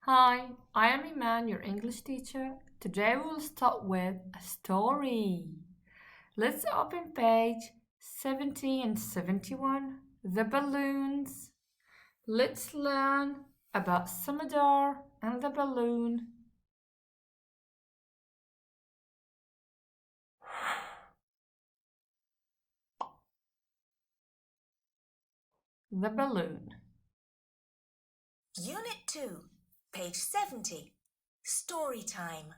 Hi, I am Iman, your English teacher. Today we will start with a story. Let's open page 70 and 71, the balloons. Let's learn about Samadar and the balloon. The balloon. Unit 2, page 70. Story time.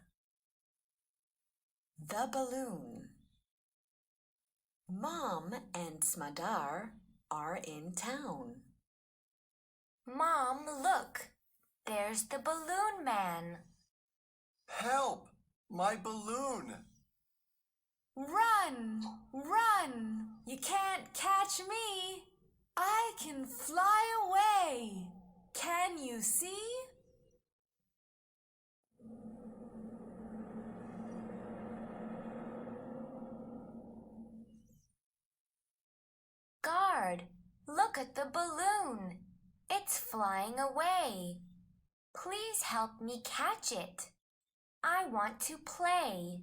The balloon. Mom and Smadar are in town. Mom, look. There's the balloon man. Help! My balloon! Run! Run! You can't catch me. I can fly away. Can you see? Guard, look at the balloon. It's flying away. Please help me catch it. I want to play.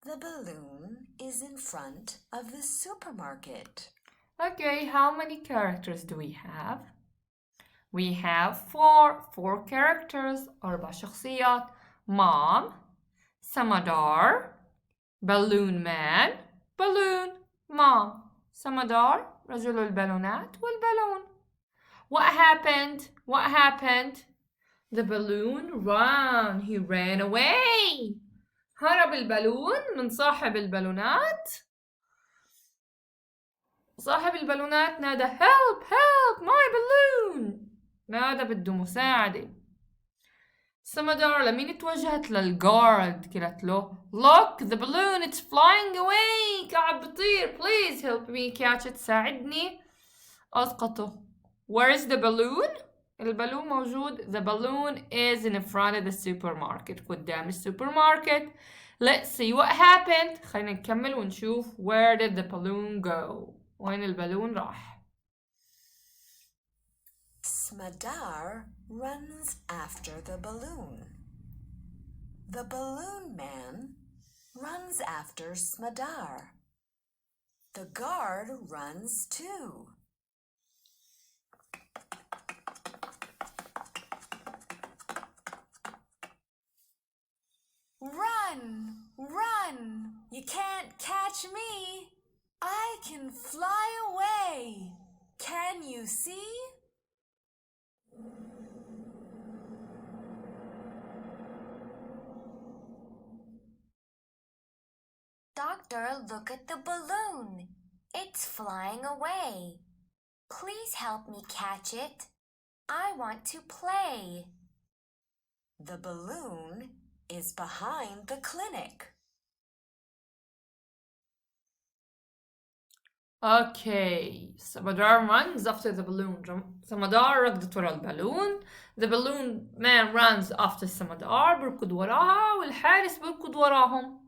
The balloon is in front of the supermarket. Okay, how many characters do we have? We have four characters. أربع شخصيات. Mom, Samadar, balloon man, balloon, mom. Samadar, رجل البالونات والبالون. What happened? What happened? The balloon ran. He ran away. هرب البالون من صاحب البالونات. صاحب البالونات نادى help help my balloon. نادى بده مساعدة. سمدار لمين توجهت؟ للجارد. قالت له look the balloon it's flying away. قاعد بطير. please help me catch it. ساعدني أسقطه. where is the balloon؟ البالون موجود. the balloon is in front of the supermarket. قدام السوبرماركت. let's see what happened. خلينا نكمل ونشوف where did the balloon go. وين البالون راح. Smadar runs after the balloon. The balloon man runs after Smadar. The guard runs too. Run! Run! You can't catch me. I can fly away. Can you see? Doctor, look at the balloon. It's flying away. Please help me catch it. I want to play. The balloon is behind the clinic. Okay, Samadar runs after the balloon. Samadar ركضت ورا البالون. The balloon man runs after Samadar. بركض وراها والحارس بركض وراهم.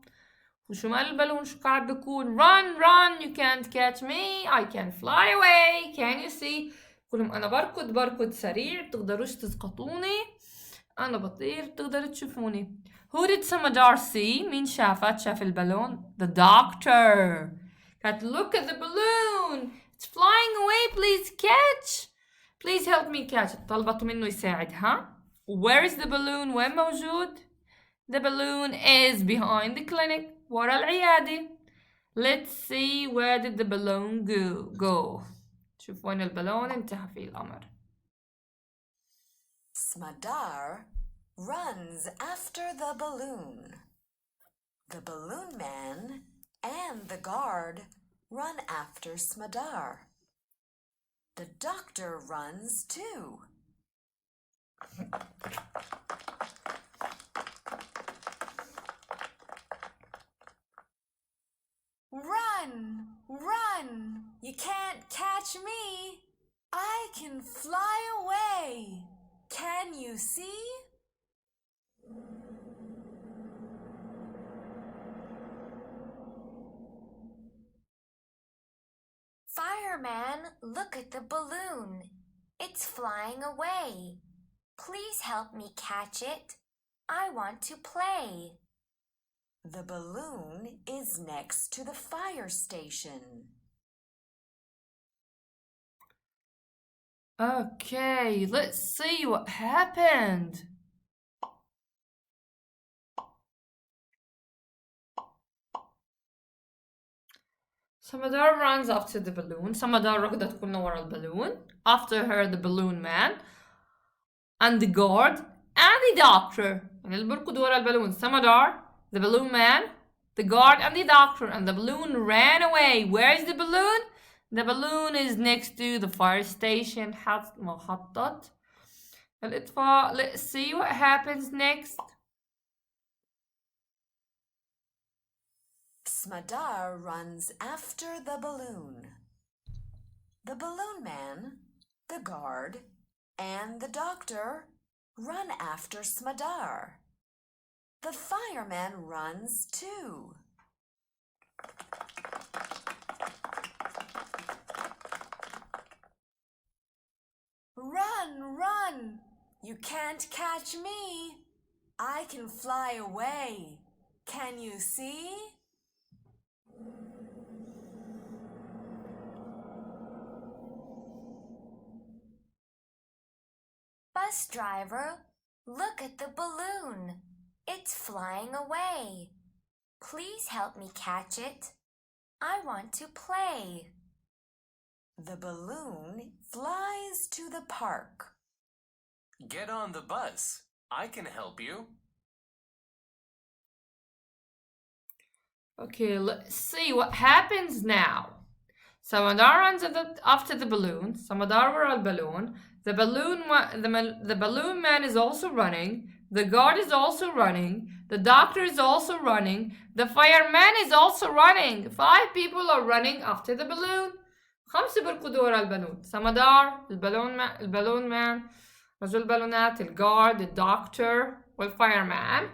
وشو مال البالون شو قاعد بيكون run run you can't catch me I can fly away can you see. بقولهم أنا بركض سريع بتقدروش تسقطوني. أنا بطير بتقدروا تشوفوني. Who did Samadar see؟ مين شاف البالون؟ The doctor. قالت look at the balloon it's flying away please catch. please help me catch it. طلبت منه يساعدها. where is the balloon؟ وين موجود؟ The balloon is behind the clinic. ورا العيادة. Let's see where did the balloon go. شوف وين البالون انتهى فيه الأمر. Smadar runs after the balloon. The balloon man and the guard run after Smadar. The doctor runs too. Run! Run! You can't catch me. I can fly away. Can you see? Fireman, look at the balloon. It's flying away. Please help me catch it. I want to play. The balloon is next to the fire station. Okay, let's see what happened. Samadar runs after the balloon. Samadar ركضت كلنا ورا البالون. After her the balloon man and the guard and the doctor. يعني اللي بيركض ورا البالون Samadar, the balloon man, the guard and the doctor, and the balloon ran away. Where is the balloon? The balloon is next to the fire station. محطة الإطفاء. Let's see what happens next. Smadar runs after the balloon. The balloon man, the guard, and the doctor run after Smadar. The fireman runs too. Run, run! You can't catch me. I can fly away. Can you see? Bus driver, look at the balloon. It's flying away. Please help me catch it. I want to play. The balloon flies to the park. Get on the bus. I can help you. Okay, let's see what happens now. Samadar runs after the balloon. Samadar ورا البالون. The balloon man is also running. The guard is also running. The doctor is also running. The fireman is also running. 5 people are running after the balloon. 5 بيركضوا ورا البالون. Samadar, البالون man, رجل البالونات, الguard, the doctor, والfireman.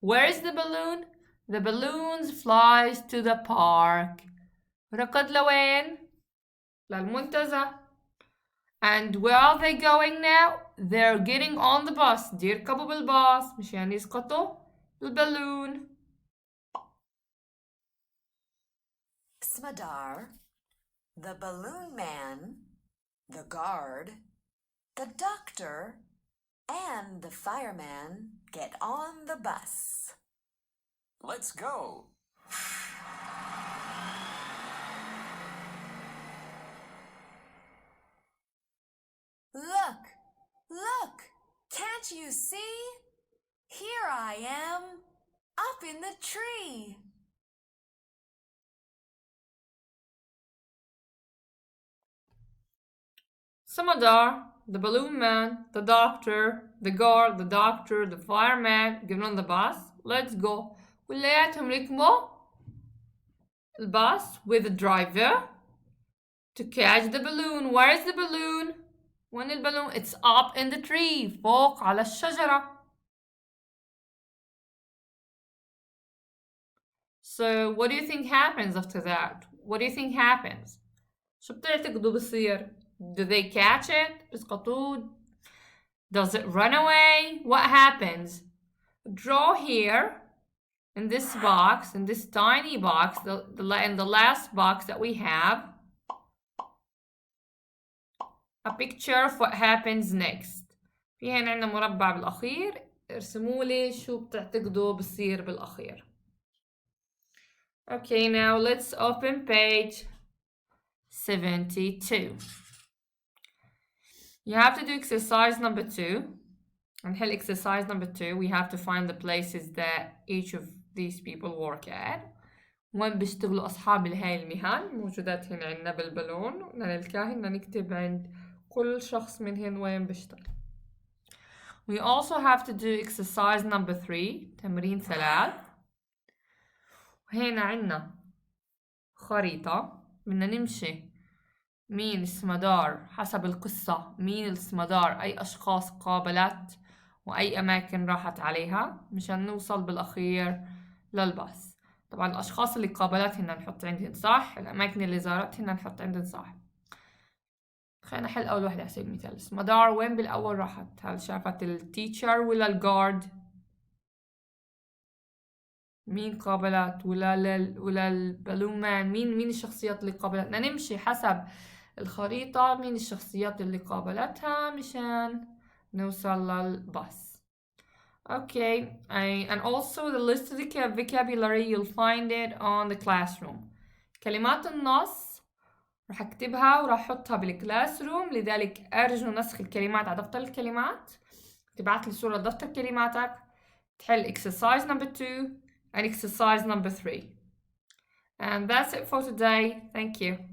Where is the balloon? The balloon flies to the park. ركض لوين؟ للمنتزه. And where are they going now? They're getting on the bus. دي يركبوا بالباص مشان يسقطوا البالون. Smadar, the balloon man, the guard, the doctor, and the fireman get on the bus. Let's go. Look, look, can't you see? Here I am, up in the tree. Samadar, the balloon man, the doctor, the guard, the doctor, the fireman getting on the bus. Let's go. كلياتهم ركبوا الباص with the driver to catch the balloon. Where is the balloon? وين البالون? It's up in the tree. فوق على الشجرة. So what do you think happens after that? What do you think happens? شو بتعتقدوا بصير؟ Do they catch it? بيسقطوه؟ Does it run away? What happens? Draw here in this box, in this tiny box, in the last box that we have, a picture of what happens next. في هنا عندنا مربع بالأخير. ارسموا لي شو بتعتقدوا بصير بالأخير. Okay, now let's open page 72. You have to do exercise number 2. And here exercise number 2, we have to find the places that each of these people work at. وين بيشتغلوا أصحاب هاي المهن موجودات هنا عندنا بالبالون. بدنا الكاهن بدنا نكتب عند كل شخص منهن وين بيشتغل. We also have to do exercise number 3, تمرين 3. وهنا عندنا خريطة بدنا نمشي مين السمدار حسب القصة، مين السمدار، أي أشخاص قابلت وأي أماكن راحت عليها مشان نوصل بالأخير للباص. طبعا الأشخاص اللي قابلتهن نحط عندهن صح، الأماكن اللي زارتهن نحط عندهن صح. خلينا نحل أول وحدة على سبيل المثال. سمدار وين بالأول راحت؟ هل شافت التيتشر ولا الجارد؟ مين قابلت؟ ولا البالون مان؟ مين الشخصيات اللي قابلتنا؟ نمشي حسب الخريطة مين الشخصيات اللي قابلتها مشان نوصل للباص. Okay, and also the list of the vocabulary you'll find it on the classroom. كلمات النص راح اكتبها وراح احطها بالكلاس روم، لذلك ارجو نسخ الكلمات على دفتر الكلمات، تبعت لي صورة دفتر كلماتك، تحل exercise number 2 and exercise number 3. And that's it for today. Thank you.